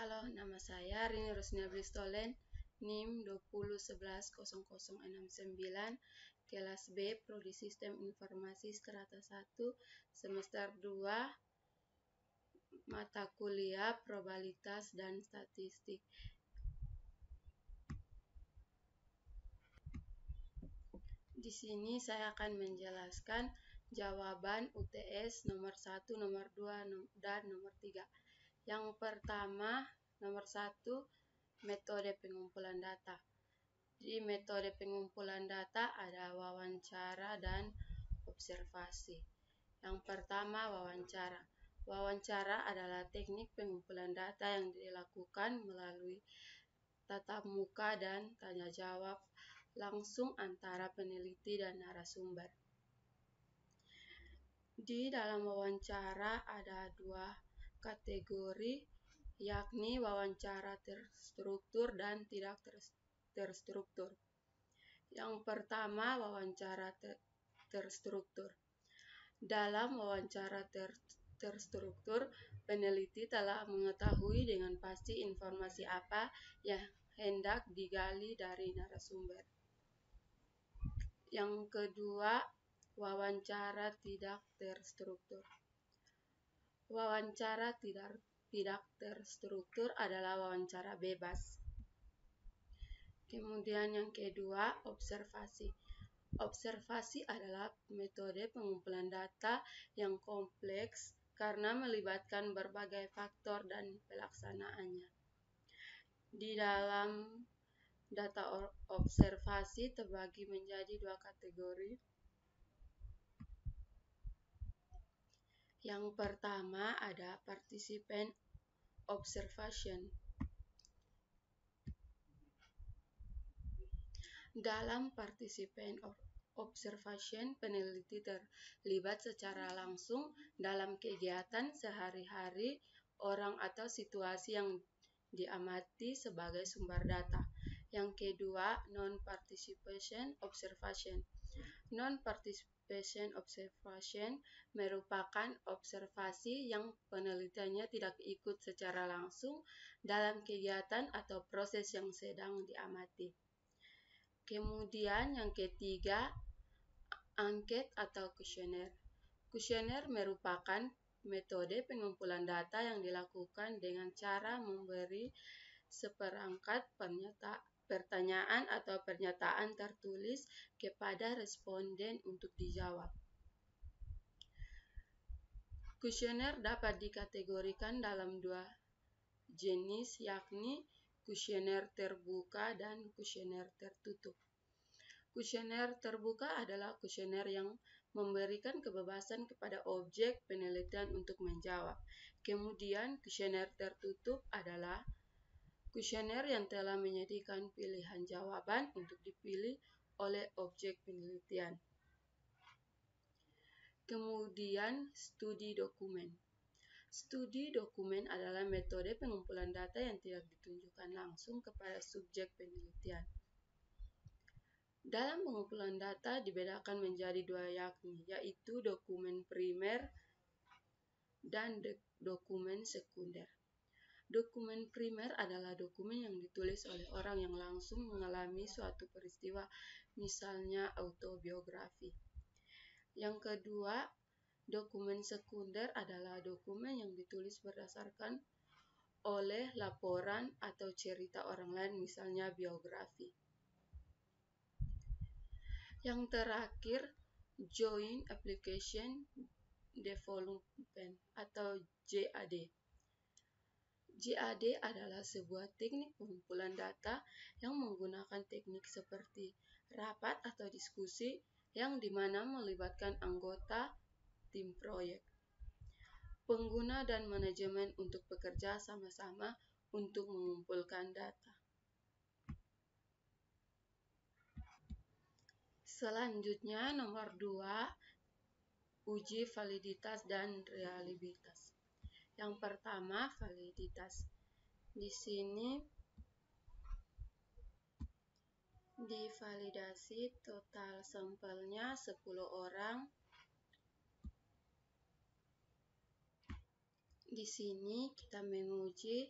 Halo, nama saya Rini Rosnia Blistolen, NIM 20110069, kelas B, Prodi Sistem Informasi Strata 1, semester 2, mata kuliah Probabilitas dan Statistik. Di sini saya akan menjelaskan jawaban UTS nomor 1, nomor 2, dan nomor 3. Yang pertama, nomor 1, metode pengumpulan data. Di metode pengumpulan data ada wawancara dan observasi. Yang pertama, wawancara. Wawancara adalah teknik pengumpulan data yang dilakukan melalui tatap muka dan tanya jawab langsung antara peneliti dan narasumber. Di dalam wawancara ada dua kategori, yakni wawancara terstruktur dan tidak terstruktur. Yang pertama, wawancara terstruktur. Dalam wawancara terstruktur, peneliti telah mengetahui dengan pasti informasi apa yang hendak digali dari narasumber. Yang kedua, wawancara tidak terstruktur. Wawancara tidak terstruktur adalah wawancara bebas. Kemudian yang kedua, observasi. Observasi adalah metode pengumpulan data yang kompleks karena melibatkan berbagai faktor dan pelaksanaannya. Di dalam data observasi terbagi menjadi dua kategori. Yang pertama ada participant observation. Dalam participant observation, peneliti terlibat secara langsung dalam kegiatan sehari-hari orang atau situasi yang diamati sebagai sumber data. Yang kedua, non-participation observation. Non-participation observation merupakan observasi yang penelitiannya tidak ikut secara langsung dalam kegiatan atau proses yang sedang diamati. Kemudian yang ketiga, angket atau kuesioner. Kuesioner merupakan metode pengumpulan data yang dilakukan dengan cara memberi seperangkat pertanyaan atau pernyataan tertulis kepada responden untuk dijawab. Kuesioner dapat dikategorikan dalam dua jenis, yakni kuesioner terbuka dan kuesioner tertutup. Kuesioner terbuka adalah kuesioner yang memberikan kebebasan kepada objek penelitian untuk menjawab. Kemudian kuesioner tertutup adalah kuesioner yang telah menyediakan pilihan jawaban untuk dipilih oleh objek penelitian. Kemudian studi dokumen. Studi dokumen adalah metode pengumpulan data yang tidak ditunjukkan langsung kepada subjek penelitian. Dalam pengumpulan data dibedakan menjadi dua, yaitu dokumen primer dan dokumen sekunder. Dokumen primer adalah dokumen yang ditulis oleh orang yang langsung mengalami suatu peristiwa, misalnya autobiografi. Yang kedua, dokumen sekunder adalah dokumen yang ditulis berdasarkan oleh laporan atau cerita orang lain, misalnya biografi. Yang terakhir, Joint Application Development atau JAD. JAD adalah sebuah teknik pengumpulan data yang menggunakan teknik seperti rapat atau diskusi yang dimana melibatkan anggota tim proyek, pengguna dan manajemen untuk bekerja sama-sama untuk mengumpulkan data. Selanjutnya nomor 2, uji validitas dan reliabilitas. Yang pertama, validitas. Di sini divalidasi total sampelnya 10 orang. Di sini kita menguji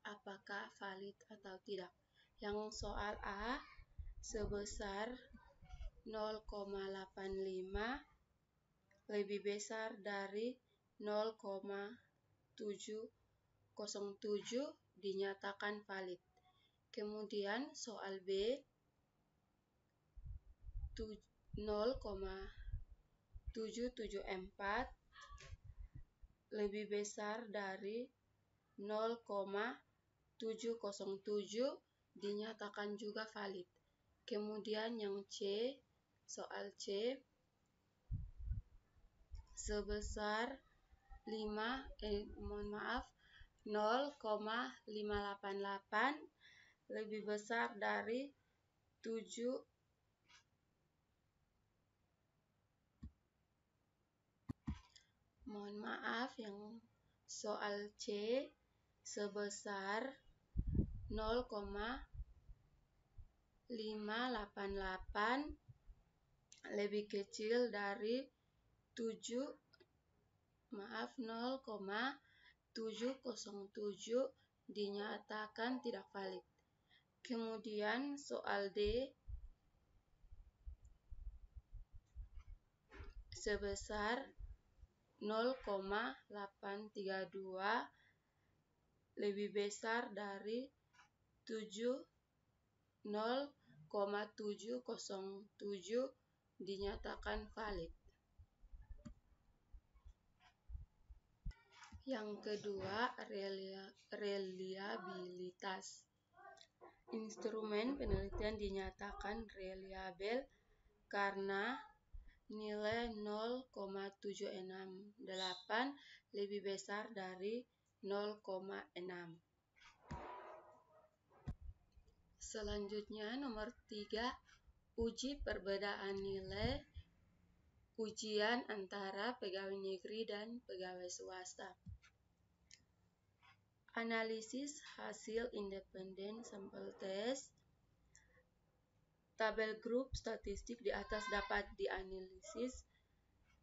apakah valid atau tidak. Yang soal A sebesar 0,85 lebih besar dari 0,707 dinyatakan valid. Kemudian soal B 0,774 lebih besar dari 0,707 dinyatakan juga valid. Kemudian yang C, soal C sebesar 0,588 lebih besar dari 7 yang soal C sebesar 0,588 lebih kecil dari 0,707 dinyatakan tidak valid. Kemudian soal D sebesar 0,832 lebih besar dari 0,707 dinyatakan valid. Yang kedua, reliabilitas. Instrumen penelitian dinyatakan reliabel karena nilai 0,768 lebih besar dari 0,6. Selanjutnya nomor 3, uji perbedaan nilai ujian antara pegawai negeri dan pegawai swasta. Analisis hasil independen sampel tes. Tabel grup statistik di atas dapat dianalisis.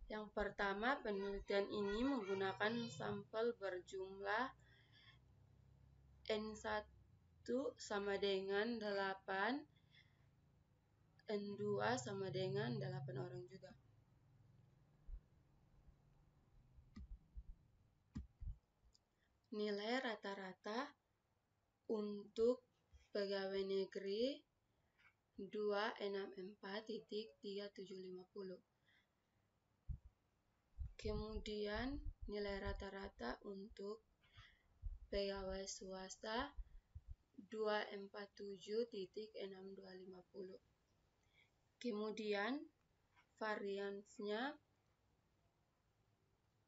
Yang pertama, penelitian ini menggunakan sampel berjumlah N1 sama dengan 8, N2 sama dengan 8 orang juga. Nilai rata-rata untuk pegawai negeri 264.3750. Kemudian nilai rata-rata untuk pegawai swasta 247.6250. Kemudian variansnya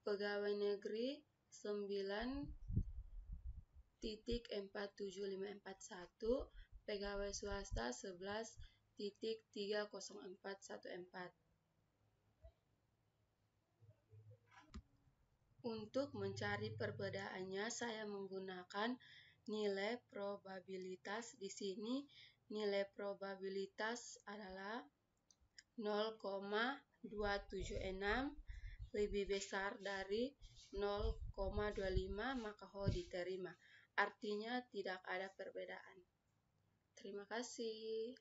pegawai negeri 9.47541, pegawai swasta 11.30414. Untuk mencari perbedaannya, saya menggunakan nilai probabilitas. Di sini nilai probabilitas adalah 0,276 lebih besar dari 0,25, maka Ho diterima. Artinya tidak ada perbedaan. Terima kasih.